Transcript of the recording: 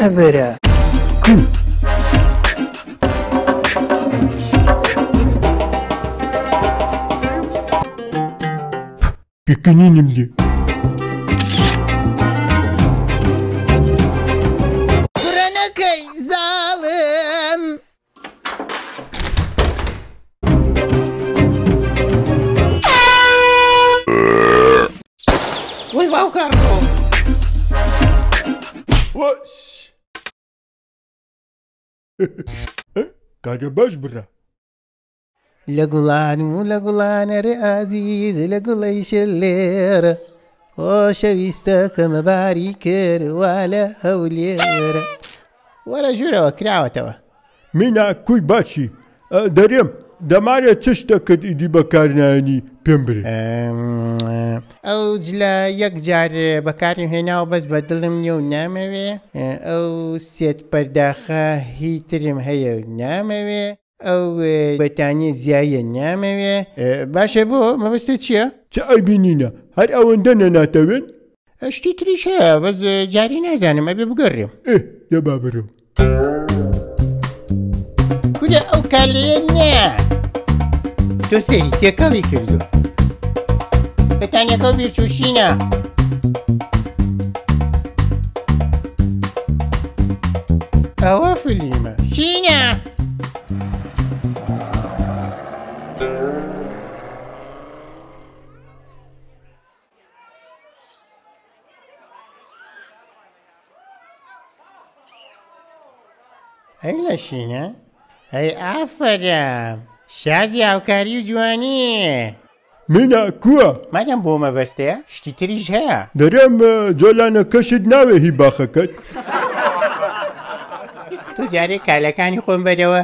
هەبەرە پێکەنینم لێ کوڕەنەکەی زاڵم وەی باوکار وەش کارە باش بڕە لە گوڵان و لە گوڵانەرێ ئازیز لە گوڵەی شلێرە خۆشەویستە کەمەباری کردوا لە هەولێرە وەرە ژوورەوە کراوەتەوە مینا کوی باشی دەرێم دەمارێت چ شتەکەت ئیدی بەکارنانی پێم برێ ئەو جلە یەک جار بەکارم هێناوە بەس بە دڵم نیە و نامەوێ ئەو سێت پەرداخە هیترم هەیە و نامەوێ ئەو بەتانی زیایە نامەوێ باشە بۆ مەبەستە چییە؟ چ ئەیبینینە هەر ئەوەندە نەناتەوێن ئەشتی تریش هەیە بەس جاری نازانم ئەبێ بگەڕێم دەبا بڕۆ کورە ئەو کالەیە نە تۆ سەری تێکەڵی کردو بەتانیەکە و بیرچوشینە ئەوە فلیمە شینە ئەی لە شینە؟ ئەی ئافرە شازی هاوکاری و جوانی مینا کووە مادەم بۆ مەبەستەیە شتی تریش هەیە دەرێم جۆلانە کەشت ناوێ هی باخەکەت تۆ جارێک کالەکانی خۆم بەرەوە